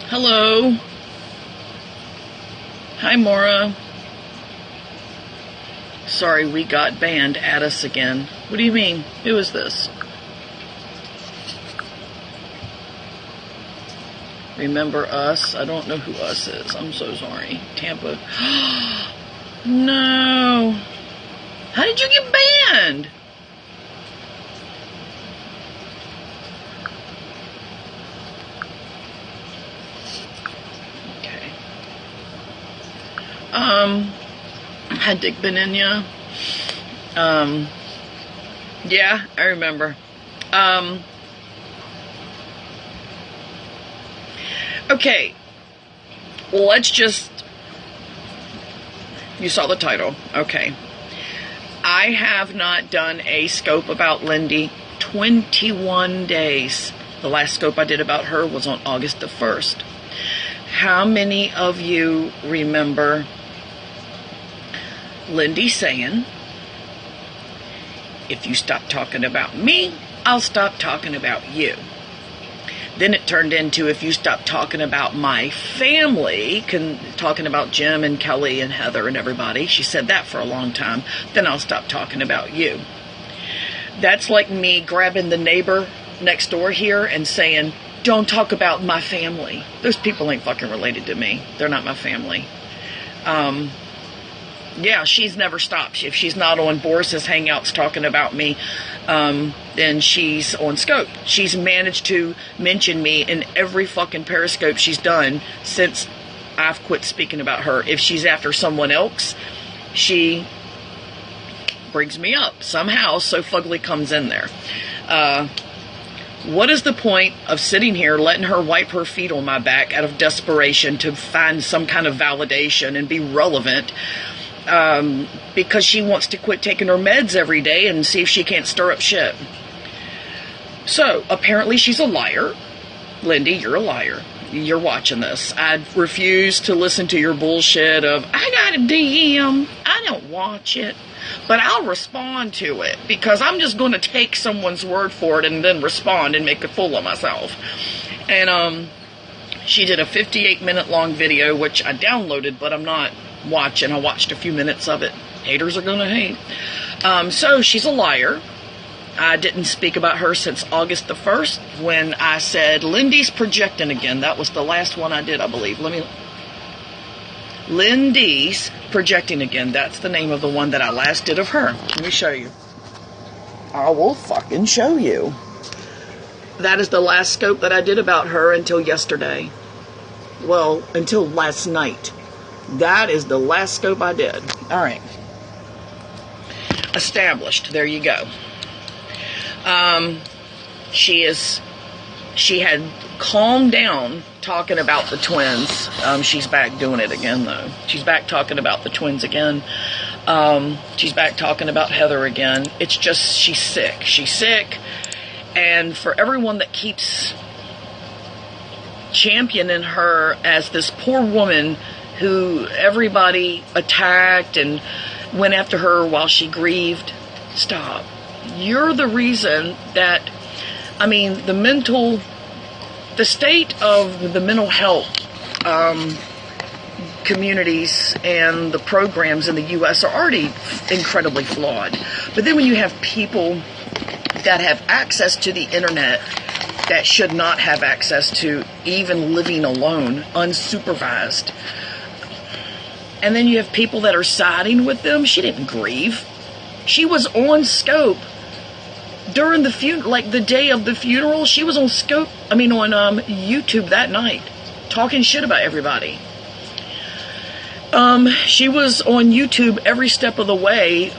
Hello. Hi, Maura. Sorry, we got banned. At us again. What do you mean? Who is this? Remember us? I don't know who us is. I'm so sorry. Tampa. No. How did you get banned? Okay. Had Dick been in ya? Yeah, I remember. Okay, let's just, you saw the title, okay. I have not done a scope about Lindy 21 days. The last scope I did about her was on August the 1st. How many of you remember Lindy saying, if you stop talking about me, I'll stop talking about you? Then it turned into, if you stop talking about my family, talking about Jim and Kelly and Heather and everybody, she said that for a long time, then I'll stop talking about you. That's like me grabbing the neighbor next door here and saying, don't talk about my family. Those people ain't fucking related to me. They're not my family. Yeah, she's never stopped. If she's not on Boris's Hangouts talking about me, then she's on Scope. She's managed to mention me in every fucking Periscope she's done since I've quit speaking about her. If she's after someone else, she brings me up somehow, so Fugly comes in there. What is the point of sitting here letting her wipe her feet on my back out of desperation to find some kind of validation and be relevant? Because she wants to quit taking her meds every day and see if she can't stir up shit. So, apparently she's a liar. Lindy, you're a liar. You're watching this. I refuse to listen to your bullshit of, I got a DM. I don't watch it. But I'll respond to it because I'm just going to take someone's word for it and then respond and make a fool of myself. And she did a 58-minute long video, which I downloaded, but I'm not watching. I watched a few minutes of it. Haters are gonna hate. So she's a liar. I didn't speak about her since August the 1st when I said Lindy's projecting again. That was the last one I did, I believe. Lindy's projecting again. That's the name of the one that I last did of her. Let me show you. I will fucking show you. That is the last scope that I did about her until yesterday. Well, until last night. That is the last scope I did. All right. Established. There you go. She had calmed down talking about the twins. She's back doing it again, though. She's back talking about the twins again. She's back talking about Heather again. It's just, she's sick. She's sick. And for everyone that keeps championing her as this poor woman who everybody attacked and went after her while she grieved, stop. You're the reason that, I mean, the state of the mental health communities and the programs in the U.S. are already incredibly flawed. But then when you have people that have access to the internet that should not have access to even living alone, unsupervised, and then you have people that are siding with them. She didn't grieve. She was on Scope during the funeral, like the day of the funeral. She was on Scope, on YouTube that night, talking shit about everybody. She was on YouTube every step of the way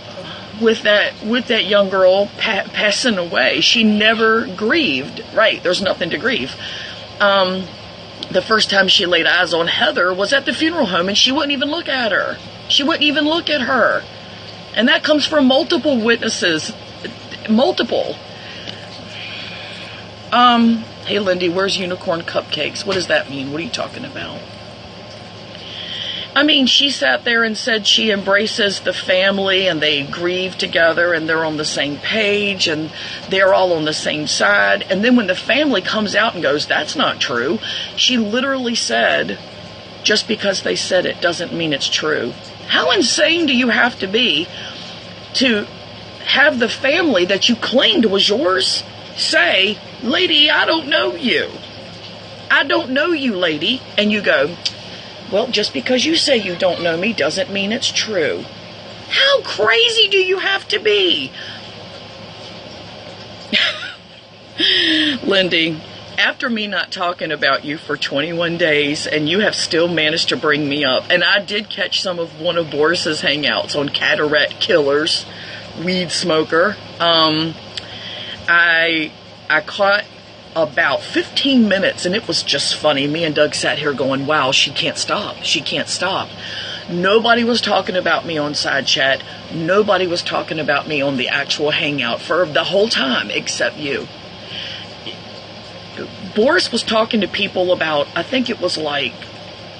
with that young girl passing away. She never grieved. Right, there's nothing to grieve. The first time she laid eyes on Heather was at the funeral home, and she wouldn't even look at her. She wouldn't even look at her. And that comes from multiple witnesses. Multiple. Hey, Lindy, where's unicorn cupcakes? What does that mean? What are you talking about? I mean, she sat there and said she embraces the family and they grieve together and they're on the same page and they're all on the same side. And then when the family comes out and goes, that's not true, she literally said, just because they said it doesn't mean it's true. How insane do you have to be to have the family that you claimed was yours say, lady, I don't know you. I don't know you, lady. And you go, well, just because you say you don't know me doesn't mean it's true. How crazy do you have to be? Lindy, after me not talking about you for 21 days, and you have still managed to bring me up, and I did catch some of one of Boris's hangouts on Cataract Killers, weed smoker. I caught about 15 minutes, and it was just funny. Me and Doug sat here going, wow, she can't stop. She can't stop. Nobody was talking about me on side chat. Nobody was talking about me on the actual hangout for the whole time except you. Boris was talking to people about, I think it was like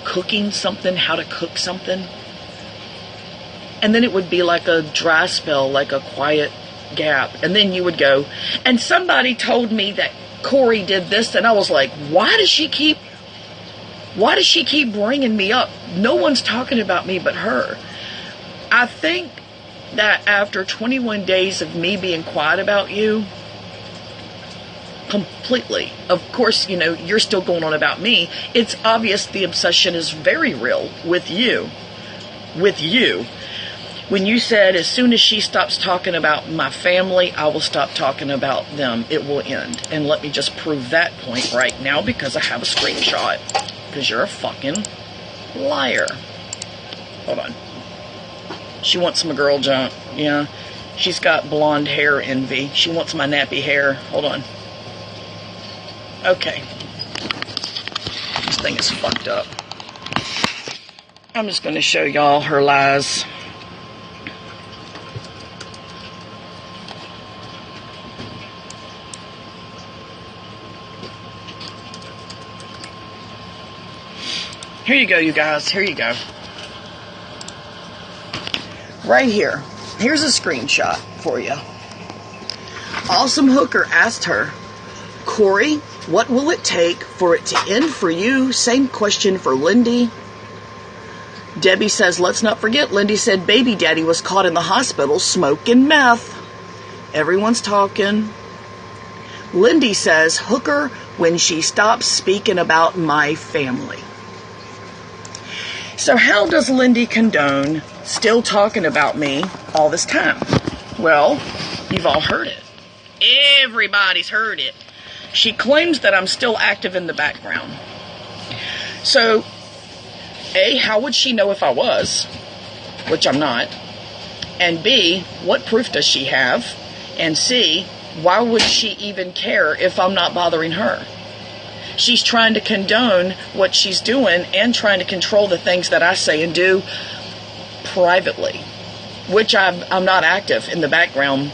cooking something, how to cook something. And then it would be like a dry spell, like a quiet gap. And then you would go, and somebody told me that Corey did this, and I was like, why does she keep bringing me up? No one's talking about me but her. I think that after 21 days of me being quiet about you, completely, of course, you know, you're still going on about me. It's obvious the obsession is very real with you. When you said, as soon as she stops talking about my family, I will stop talking about them. It will end. And let me just prove that point right now because I have a screenshot. Because you're a fucking liar. Hold on. She wants my girl junk. Yeah. She's got blonde hair envy. She wants my nappy hair. Hold on. Okay. This thing is fucked up. I'm just going to show y'all her lies. Here you go, you guys. Here you go. Right here. Here's a screenshot for you. Awesome Hooker asked her, Corey, what will it take for it to end for you? Same question for Lindy. Debbie says, let's not forget, Lindy said baby daddy was caught in the hospital smoking meth. Everyone's talking. Lindy says, Hooker, when she stops speaking about my family. So how does Lindy condone still talking about me all this time? Well, you've all heard it. Everybody's heard it. She claims that I'm still active in the background. So, A, how would she know if I was? Which I'm not. And B, what proof does she have? And C, why would she even care if I'm not bothering her? She's trying to condone what she's doing and trying to control the things that I say and do privately, which I'm not active in the background.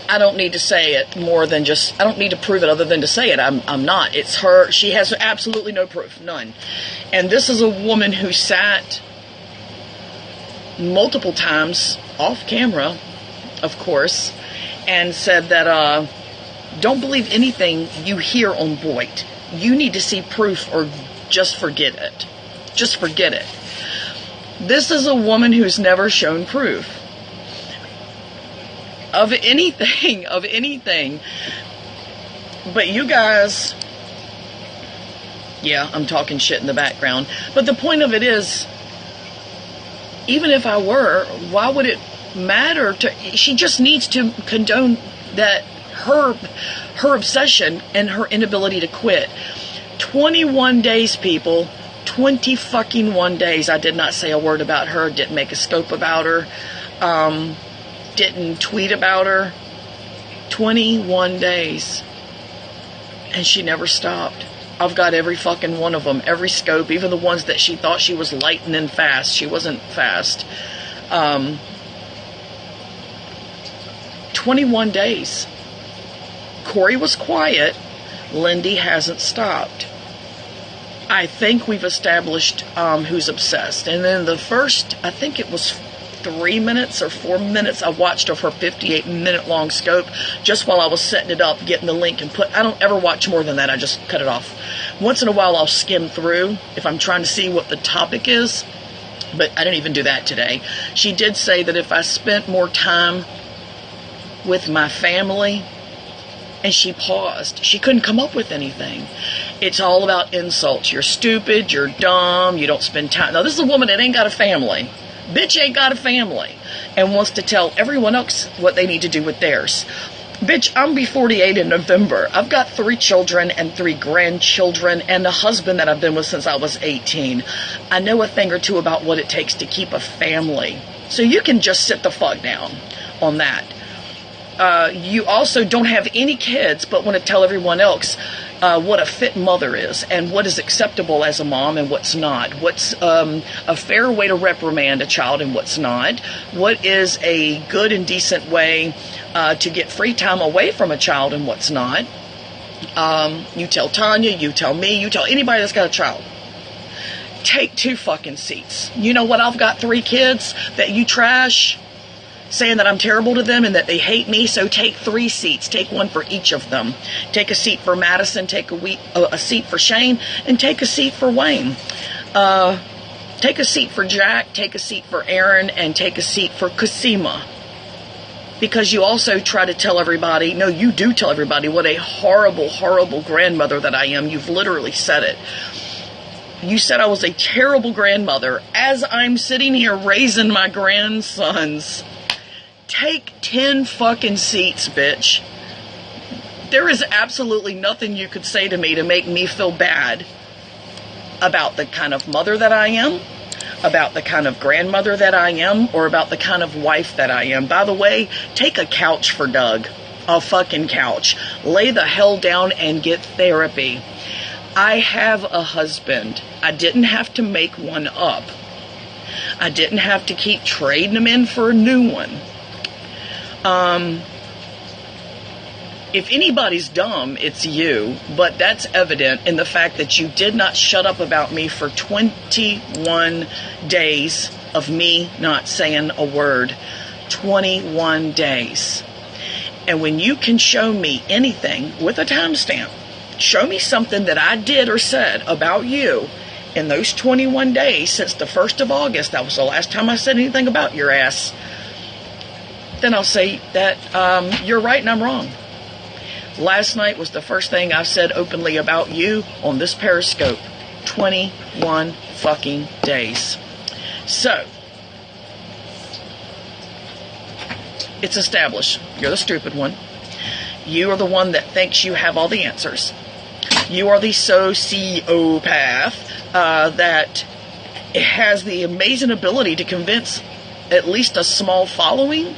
I don't need to say it more than just, I don't need to prove it other than to say it. I'm not. It's her. She has absolutely no proof. None. And this is a woman who sat multiple times off camera, of course, and said that, don't believe anything you hear on Boyd. You need to see proof or just forget it. Just forget it. This is a woman who's never shown proof of anything. But you guys, yeah, I'm talking shit in the background. But the point of it is, even if I were, why would it matter to, she just needs to condone that her obsession and her inability to quit. 21 days, people. 20 fucking 1 days. I did not say a word about her. Didn't make a scope about her. Didn't tweet about her. 21 days. And she never stopped. I've got every fucking one of them. Every scope. Even the ones that she thought she was lightning fast. She wasn't fast. 21 days. Corey was quiet. Lindy hasn't stopped. I think we've established who's obsessed. And then the first, I think it was 3 minutes or 4 minutes, I watched of her 58-minute long scope just while I was setting it up, getting the link and I don't ever watch more than that. I just cut it off. Once in a while I'll skim through if I'm trying to see what the topic is, but I didn't even do that today. She did say that if I spent more time with my family, and she paused. She couldn't come up with anything. It's all about insults. You're stupid, you're dumb, you don't spend time. Now, this is a woman that ain't got a family. Bitch ain't got a family. And wants to tell everyone else what they need to do with theirs. Bitch, I'm be 48 in November. I've got 3 children and 3 grandchildren and a husband that I've been with since I was 18. I know a thing or two about what it takes to keep a family. So you can just sit the fuck down on that. You also don't have any kids, but want to tell everyone else what a fit mother is and what is acceptable as a mom and what's not. What's a fair way to reprimand a child and what's not. What is a good and decent way to get free time away from a child and what's not. You tell Tanya, you tell me, you tell anybody that's got a child. Take 2 fucking seats. You know what? I've got 3 kids that you trash, saying that I'm terrible to them and that they hate me, so take 3 seats. Take 1 for each of them. Take a seat for Madison, take a seat for Shane, and take a seat for Wayne. Take a seat for Jack, take a seat for Aaron, and take a seat for Cosima. Because you also try to tell everybody, no, you do tell everybody what a horrible, horrible grandmother that I am. You've literally said it. You said I was a terrible grandmother as I'm sitting here raising my grandsons. Take 10 fucking seats, bitch. There is absolutely nothing you could say to me to make me feel bad about the kind of mother that I am, about the kind of grandmother that I am, or about the kind of wife that I am. By the way, take a couch for Doug. A fucking couch. Lay the hell down and get therapy. I have a husband. I didn't have to make one up. I didn't have to keep trading him in for a new one. If anybody's dumb, it's you, but that's evident in the fact that you did not shut up about me for 21 days of me not saying a word. 21 days. And when you can show me anything with a timestamp, show me something that I did or said about you in those 21 days since the 1st of August, that was the last time I said anything about your ass, then I'll say that you're right and I'm wrong. Last night was the first thing I said openly about you on this Periscope. 21 fucking days. So, it's established. You're the stupid one. You are the one that thinks you have all the answers. You are the sociopath that has the amazing ability to convince at least a small following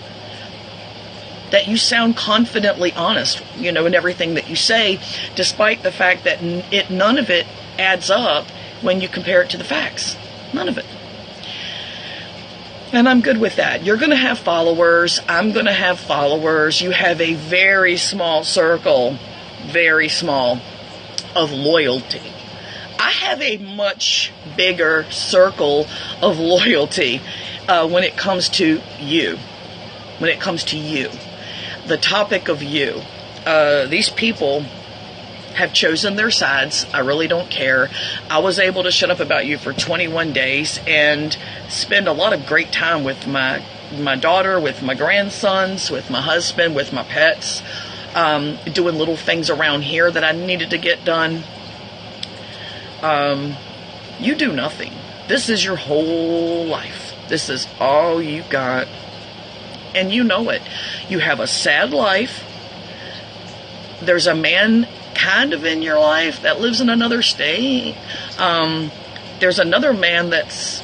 that you sound confidently honest, in everything that you say, despite the fact that none of it adds up when you compare it to the facts. None of it. And I'm good with that. You're going to have followers. I'm going to have followers. You have a very small circle, very small, of loyalty. I have a much bigger circle of loyalty when it comes to you. When it comes to you. The topic of you. These people have chosen their sides. I really don't care. I was able to shut up about you for 21 days and spend a lot of great time with my daughter, with my grandsons, with my husband, with my pets, doing little things around here that I needed to get done. You do nothing. This is your whole life. This is all you got. And you know it. You have a sad life. There's a man kind of in your life that lives in another state. There's another man that's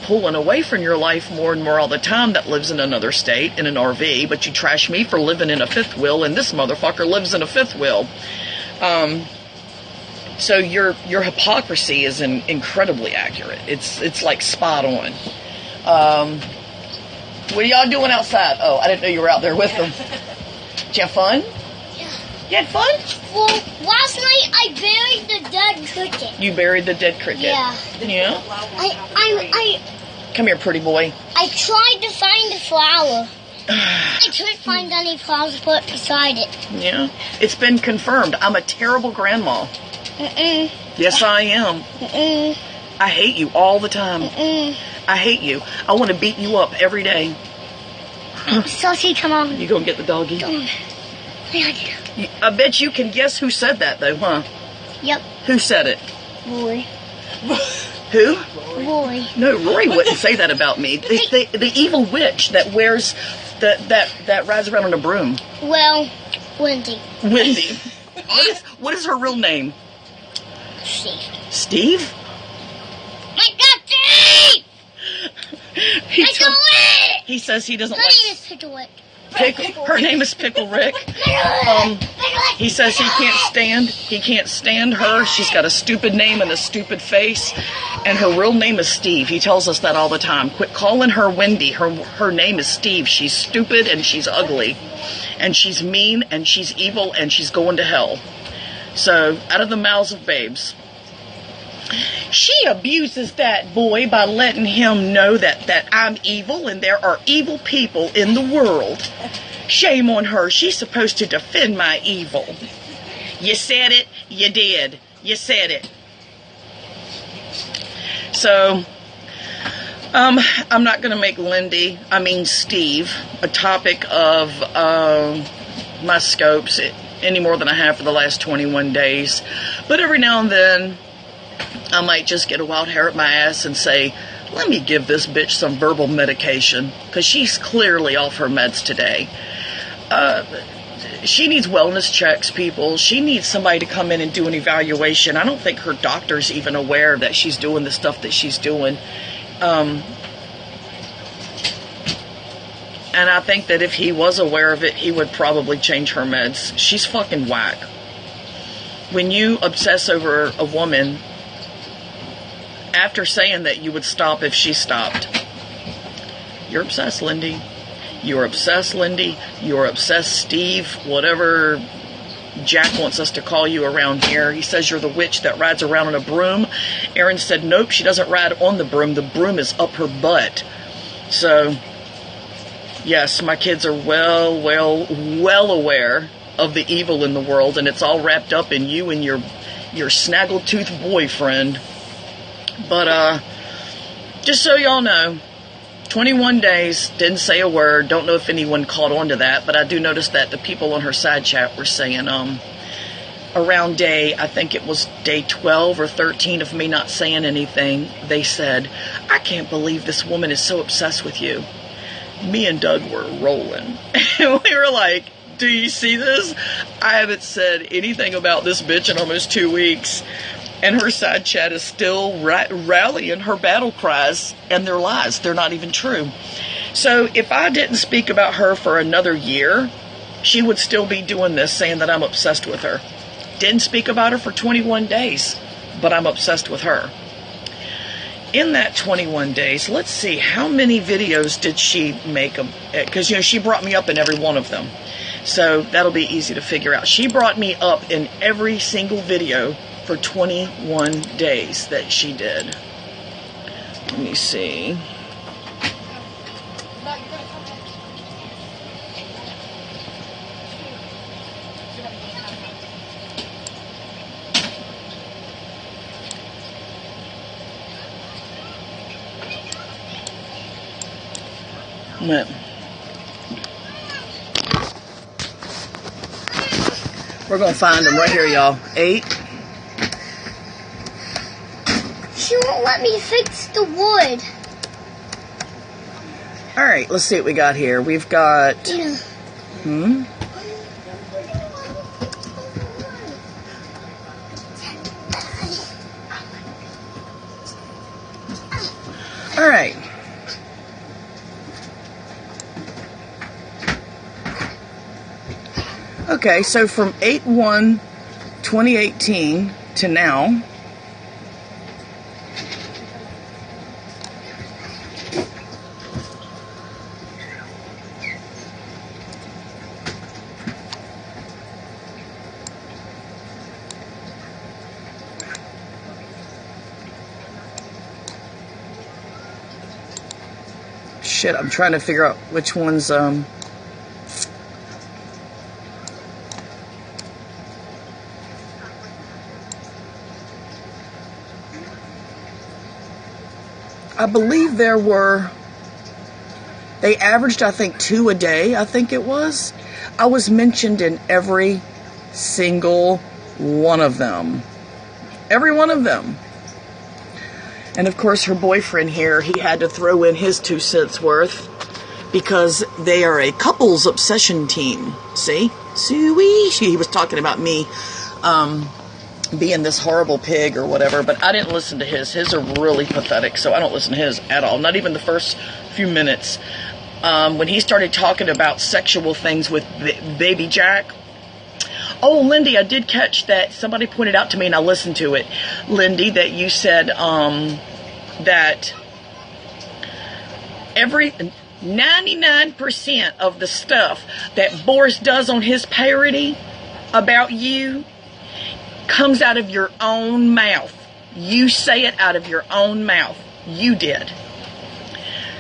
pulling away from your life more and more all the time that lives in another state in an RV, but you trash me for living in a fifth wheel, and this motherfucker lives in a fifth wheel. So your hypocrisy is incredibly accurate. It's like spot on. What are y'all doing outside? Oh, I didn't know you were out there with them. Did you have fun? Yeah. You had fun? Well, last night I buried the dead cricket. You buried the dead cricket? Yeah. Yeah? Come here, pretty boy. I tried to find a flower. I couldn't find any flowers to put beside it. Yeah? It's been confirmed. I'm a terrible grandma. Mm-mm. Yes, I am. Mm-mm. I hate you all the time. Mm-mm. I hate you. I want to beat you up every day. Saucy, come on. You go and get the doggy? Come on. I bet you can guess who said that, though, huh? Yep. Who said it? Boy. Who? Boy. No, Roy wouldn't say that about me. The evil witch that wears, that rides around on a broom. Well, Wendy. Wendy. What is her real name? Steve. Steve? My God, Steve! He says he doesn't Her like... name is Pickle Rick. Her name is Pickle Rick. He says he can't stand her. She's got a stupid name and a stupid face, and her real name is Steve. He tells us that all the time. Quit calling her Wendy. Her name is Steve. She's stupid and she's ugly, and she's mean and she's evil and she's going to hell. So, out of the mouths of babes. She abuses that boy by letting him know that I'm evil and there are evil people in the world. Shame on her. She's supposed to defend my evil. You said it. You did. You said it. So, I'm not going to make Steve, a topic of my scopes any more than I have for the last 21 days. But every now and then, I might just get a wild hair at my ass and say, let me give this bitch some verbal medication, because she's clearly off her meds today. She needs wellness checks, people. She needs somebody to come in and do an evaluation. I don't think her doctor's even aware that she's doing the stuff that she's doing. And I think that if he was aware of it, he would probably change her meds. She's fucking whack. When you obsess over a woman, after saying that you would stop if she stopped, you're obsessed, Lindy. You're obsessed, Lindy. You're obsessed, Steve. Whatever Jack wants us to call you around here. He says you're the witch that rides around on a broom. Erin said, nope, she doesn't ride on the broom. The broom is up her butt. So, yes, my kids are well aware of the evil in the world, and it's all wrapped up in you and your snaggletooth boyfriend. But, just so y'all know, 21 days, didn't say a word. Don't know if anyone caught on to that, but I do notice that the people on her side chat were saying, around I think it was day 12 or 13 of me not saying anything, they said, I can't believe this woman is so obsessed with you. Me and Doug were rolling. And we were like, do you see this? I haven't said anything about this bitch in almost 2 weeks. And her side chat is still rallying her battle cries, and they're lies. They're not even true. So if I didn't speak about her for another year, she would still be doing this, saying that I'm obsessed with her. Didn't speak about her for 21 days, but I'm obsessed with her. In that 21 days, let's see, how many videos did she make? Because, she brought me up in every one of them. So that'll be easy to figure out. She brought me up in every single video for 21 days that she did. Let me see. We're gonna find them right here, y'all. 8. She won't let me fix the wood. All right, let's see what we got here. We've got... All right. Okay, so from 8/1/2018 to now, shit, I'm trying to figure out which one's, I believe they averaged, I think, 2 a day, I think it was. I was mentioned in every single one of them. Every one of them. And of course, her boyfriend here, he had to throw in his 2 cents worth because they are a couples obsession team. See? Suey. He was talking about me being this horrible pig or whatever, but I didn't listen to his. His are really pathetic, so I don't listen to his at all. Not even the first few minutes. When he started talking about sexual things with Baby Jack. Oh, Lindy, I did catch that. Somebody pointed out to me, and I listened to it. Lindy, that you said that every 99% of the stuff that Boris does on his parody about you comes out of your own mouth. You say it out of your own mouth. You did.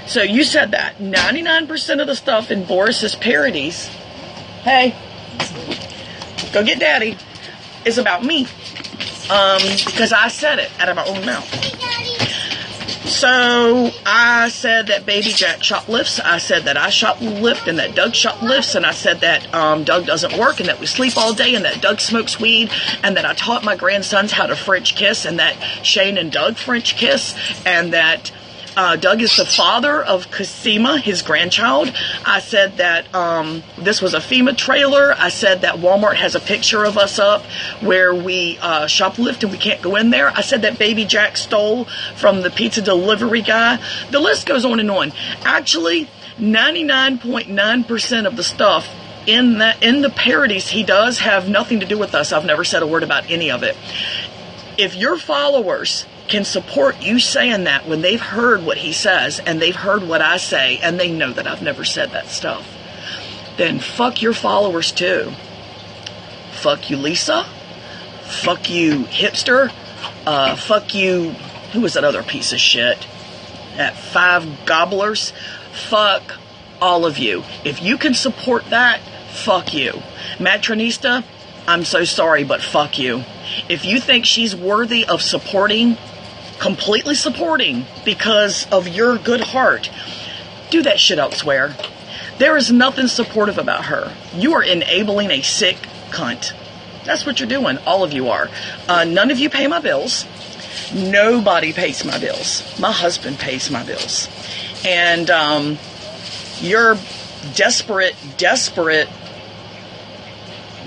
So you said that 99% of the stuff in Boris's parodies, hey, go get daddy, is about me. Because I said it out of my own mouth. So I said that Baby Jack shoplifts. I said that I shoplift and that Doug shoplifts. And I said that Doug doesn't work and that we sleep all day and that Doug smokes weed and that I taught my grandsons how to French kiss and that Shane and Doug French kiss and that Doug is the father of Cosima, his grandchild. I said that this was a FEMA trailer. I said that Walmart has a picture of us up where we shoplift and we can't go in there. I said that Baby Jack stole from the pizza delivery guy. The list goes on and on. Actually, 99.9% of the stuff in the parodies he does have nothing to do with us. I've never said a word about any of it. If your followers can support you saying that when they've heard what he says and they've heard what I say and they know that I've never said that stuff, then fuck your followers too. Fuck you, Lisa. Fuck you, hipster. Fuck you, who was that other piece of shit? At 5 Gobblers. Fuck all of you. If you can support that, fuck you. Matronista, I'm so sorry, but fuck you. If you think she's worthy of supporting, completely supporting, because of your good heart, do that shit elsewhere. There is nothing supportive about her. You are enabling a sick cunt. That's what you're doing. All of you are. None of you pay my bills. Nobody pays my bills. My husband pays my bills. And you're desperate,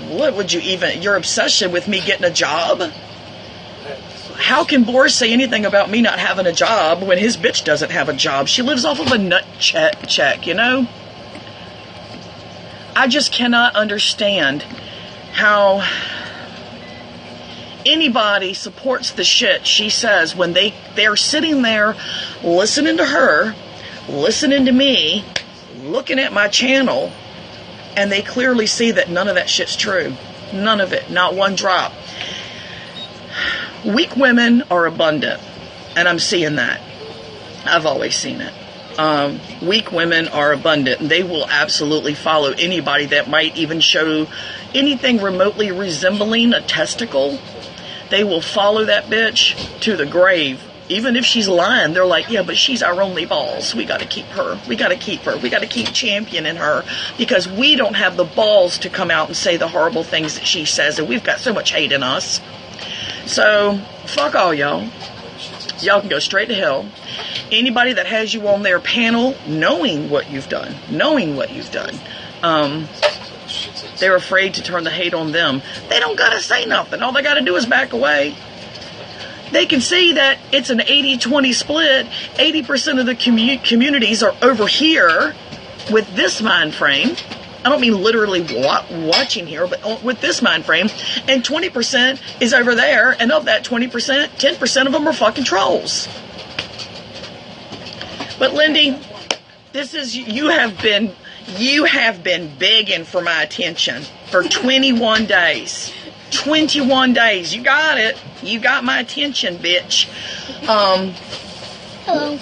what would you even, your obsession with me getting a job? How can Boris say anything about me not having a job when his bitch doesn't have a job? She lives off of a nut check, you know? I just cannot understand how anybody supports the shit she says when they're sitting there listening to her, listening to me, looking at my channel, and they clearly see that none of that shit's true. None of it. Not one drop. Weak women are abundant. And I'm seeing that. I've always seen it. Weak women are abundant. And they will absolutely follow anybody that might even show anything remotely resembling a testicle. They will follow that bitch to the grave. Even if she's lying, they're like, yeah, but she's our only balls. We got to keep her. We got to keep her. We got to keep championing her because we don't have the balls to come out and say the horrible things that she says, and we've got so much hate in us. So, fuck all y'all. Y'all can go straight to hell. Anybody that has you on their panel, knowing what you've done, they're afraid to turn the hate on them. They don't got to say nothing. All they got to do is back away. They can see that it's an 80-20 split. 80% of the communities are over here with this mind frame. I don't mean literally watching here, but with this mind frame. And 20% is over there. And of that 20%, 10% of them are fucking trolls. But Lindy, you have been begging for my attention for 21 days. 21 days. You got it. You got my attention, bitch. Hello.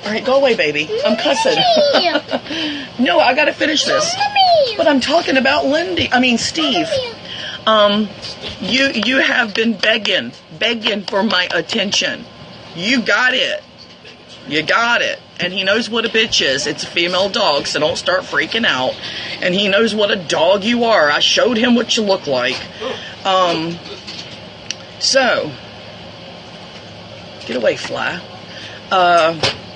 All right, go away, baby. I'm cussing. No, I got to finish this. But I'm talking about Steve. You have been begging for my attention. You got it. You got it. And he knows what a bitch is. It's a female dog, so don't start freaking out. And he knows what a dog you are. I showed him what you look like. So, get away, fly.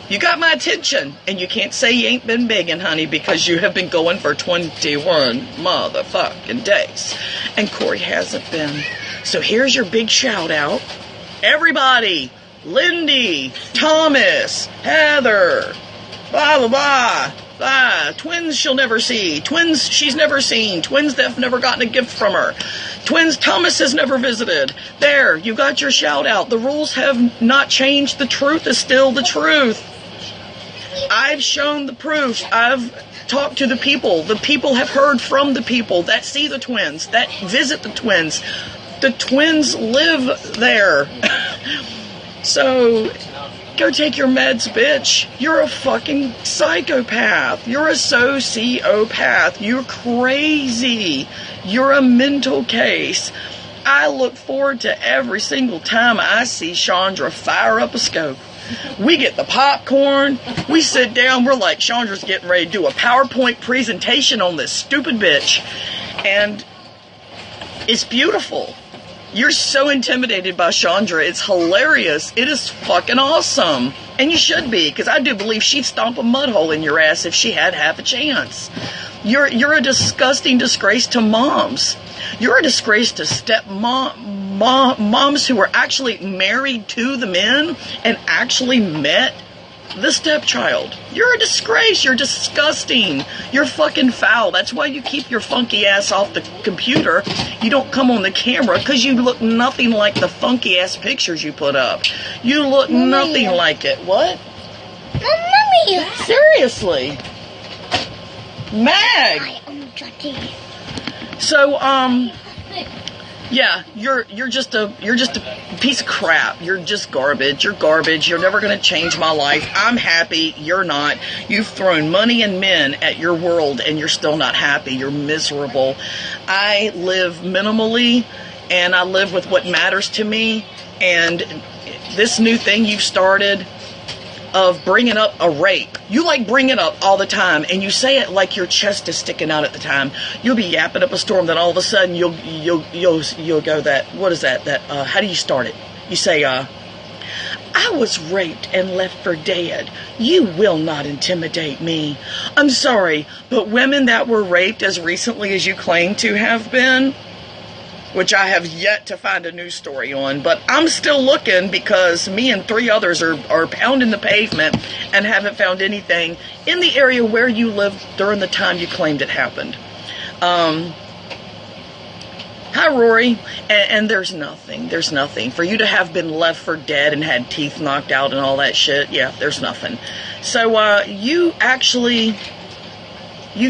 You got my attention, and you can't say you ain't been begging, honey, because you have been going for 21 motherfucking days. And Corey hasn't been. So here's your big shout out. Everybody, Lindy, Thomas, Heather, blah, blah, blah, blah. Twins she'll never see. Twins she's never seen. Twins that have never gotten a gift from her. Twins Thomas has never visited. There, you got your shout out. The rules have not changed. The truth is still the truth. I've shown the proof. I've talked to the people. The people have heard from the people that see the twins, that visit the twins. The twins live there. So, go take your meds, bitch. You're a fucking psychopath. You're a sociopath. You're crazy. You're a mental case. I look forward to every single time I see Chandra fire up a scope. We get the popcorn. We sit down. We're like, Chandra's getting ready to do a PowerPoint presentation on this stupid bitch. And it's beautiful. You're so intimidated by Chandra. It's hilarious. It is fucking awesome. And you should be, because I do believe she'd stomp a mud hole in your ass if she had half a chance. You're a disgusting disgrace to moms. You're a disgrace to moms who were actually married to the men and actually met the stepchild. You're a disgrace. You're disgusting. You're fucking foul. That's why you keep your funky ass off the computer. You don't come on the camera because you look nothing like the funky ass pictures you put up. You look nothing like it. What? Mommy. Seriously. Mag. So, yeah, you're just a piece of crap. You're just garbage. You're garbage. You're never going to change my life. I'm happy. You're not. You've thrown money and men at your world, and you're still not happy. You're miserable. I live minimally, and I live with what matters to me. And this new thing you've started of bringing up a rape. You like bring it up all the time, and you say it like your chest is sticking out at the time. You'll be yapping up a storm, then all of a sudden you'll go that, what is that? How do you start it? You say, I was raped and left for dead. You will not intimidate me. I'm sorry, but women that were raped as recently as you claim to have been, which I have yet to find a news story on, but I'm still looking because me and 3 others are pounding the pavement and haven't found anything in the area where you lived during the time you claimed it happened. Hi, Rory. And there's nothing. There's nothing. For you to have been left for dead and had teeth knocked out and all that shit, yeah, there's nothing. So you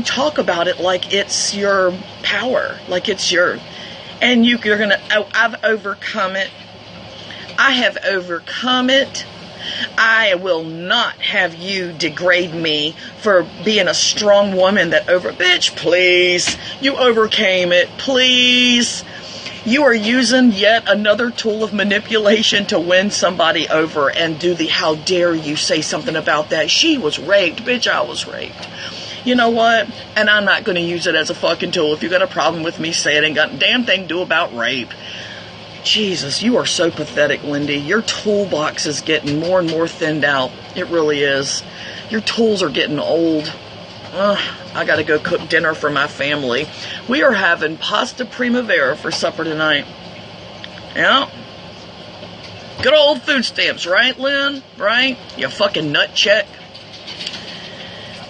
talk about it like it's your power, like it's your... And you're going to, I've overcome it. I have overcome it. I will not have you degrade me for being a strong woman that bitch, please. You overcame it, please. You are using yet another tool of manipulation to win somebody over and do the how dare you say something about that. She was raped, bitch, I was raped. You know what? And I'm not going to use it as a fucking tool. If you got a problem with me, say it. Ain't got a damn thing to do about rape. Jesus, you are so pathetic, Lindy. Your toolbox is getting more and more thinned out. It really is. Your tools are getting old. I got to go cook dinner for my family. We are having pasta primavera for supper tonight. Yeah. Good old food stamps, right, Lynn? Right? You fucking nut check.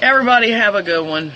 Everybody have a good one.